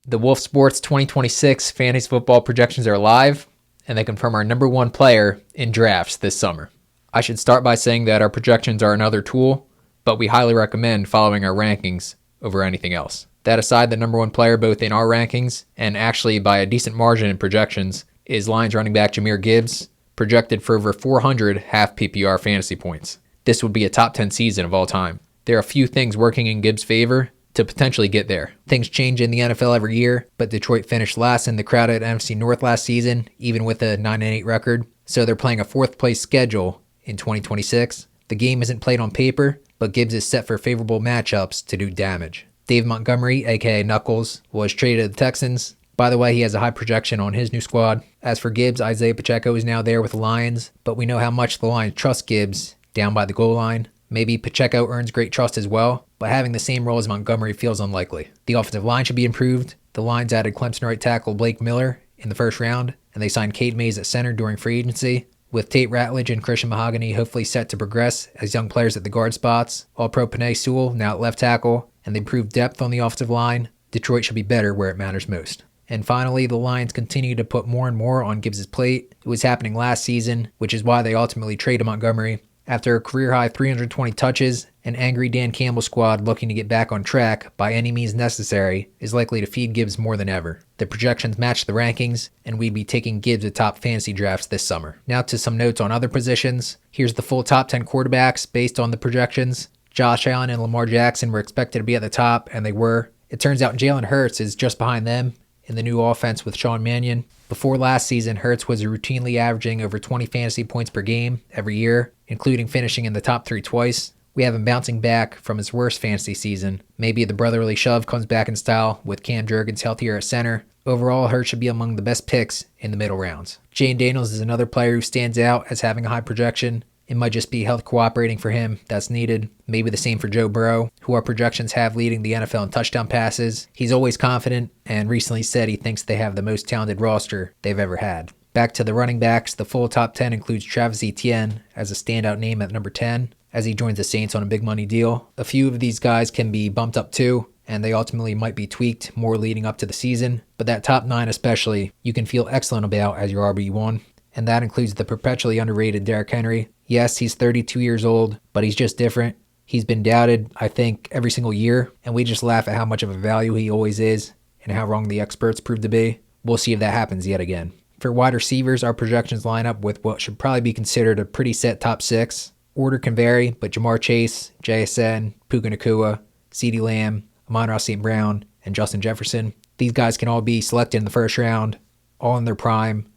The Wolf Sports 2026 fantasy football projections are live, and they confirm our number one player in drafts this summer. I should start by saying that our projections are another tool, but we highly recommend following our rankings over anything else. That aside, the number one player both in our rankings and actually by a decent margin in projections is Lions running back Jahmyr Gibbs, projected for over 400 half PPR fantasy points. This would be a top 10 season of all time. There are a few things working in Gibbs' favor to potentially get there. Things change in the NFL every year, but Detroit finished last in the crowded NFC North last season, even with a 9-8 record. So they're playing a fourth place schedule in 2026. The game isn't played on paper, but Gibbs is set for favorable matchups to do damage. Dave Montgomery, aka Knuckles, was traded to the Texans. By the way, he has a high projection on his new squad. As for Gibbs, Isaiah Pacheco is now there with the Lions, but we know how much the Lions trust Gibbs down by the goal line. Maybe Pacheco earns great trust as well, but having the same role as Montgomery feels unlikely. The offensive line should be improved. The Lions added Clemson right tackle Blake Miller in the first round, and they signed Cade Mays at center during free agency. With Tate Ratledge and Christian Mahogany hopefully set to progress as young players at the guard spots, All-Pro Penei Sewell now at left tackle, and the improved depth on the offensive line, Detroit should be better where it matters most. And finally, the Lions continue to put more and more on Gibbs' plate. It was happening last season, which is why they ultimately traded Montgomery. After a career-high 320 touches, an angry Dan Campbell squad looking to get back on track by any means necessary is likely to feed Gibbs more than ever. The projections match the rankings, and we'd be taking Gibbs atop fantasy drafts this summer. Now to some notes on other positions. Here's the full top 10 quarterbacks based on the projections. Josh Allen and Lamar Jackson were expected to be at the top, and they were. It turns out Jalen Hurts is just behind them in the new offense with Sean Mannion. Before last season, Hurts was routinely averaging over 20 fantasy points per game every year, including finishing in the top 3 twice. We have him bouncing back from his worst fantasy season. Maybe the brotherly shove comes back in style with Cam Jurgens healthier at center. Overall, Hurts should be among the best picks in the middle rounds. Jane Daniels is another player who stands out as having a high projection. It might just be health cooperating for him that's needed. Maybe the same for Joe Burrow, who our projections have leading the NFL in touchdown passes. He's always confident and recently said he thinks they have the most talented roster they've ever had. Back to the running backs, the full top 10 includes Travis Etienne as a standout name at number 10 as he joins the Saints on a big money deal. A few of these guys can be bumped up too, and they ultimately might be tweaked more leading up to the season. But that top 9 especially, you can feel excellent about as your RB1. And that includes the perpetually underrated Derrick Henry. Yes, he's 32 years old, but he's just different. He's been doubted, I think, every single year, and we just laugh at how much of a value he always is and how wrong the experts prove to be. We'll see if that happens yet again. For wide receivers, our projections line up with what should probably be considered a pretty set top 6. Order can vary, but Jamar Chase, JSN, Puka Nacua, CeeDee Lamb, Amon-Ra St. Brown, and Justin Jefferson. These guys can all be selected in the first round, all in their prime.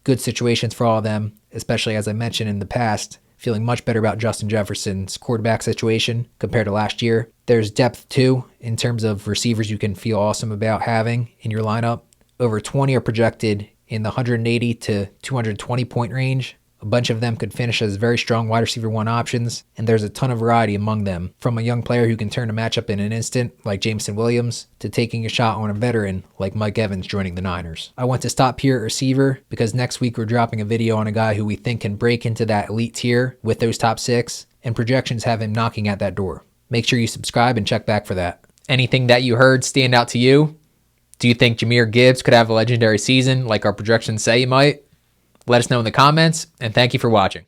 Good situations for all of them, especially as I mentioned in the past, feeling much better about Justin Jefferson's quarterback situation compared to last year. There's depth too, in terms of receivers you can feel awesome about having in your lineup. Over 20 are projected in the 180 to 220 point range. A bunch of them could finish as very strong wide receiver 1 options, and there's a ton of variety among them, from a young player who can turn a matchup in an instant, like Jameson Williams, to taking a shot on a veteran, like Mike Evans joining the Niners. I want to stop here at receiver, because next week we're dropping a video on a guy who we think can break into that elite tier with those top 6, and projections have him knocking at that door. Make sure you subscribe and check back for that. Anything that you heard stand out to you? Do you think Jahmyr Gibbs could have a legendary season like our projections say he might? Let us know in the comments, and thank you for watching.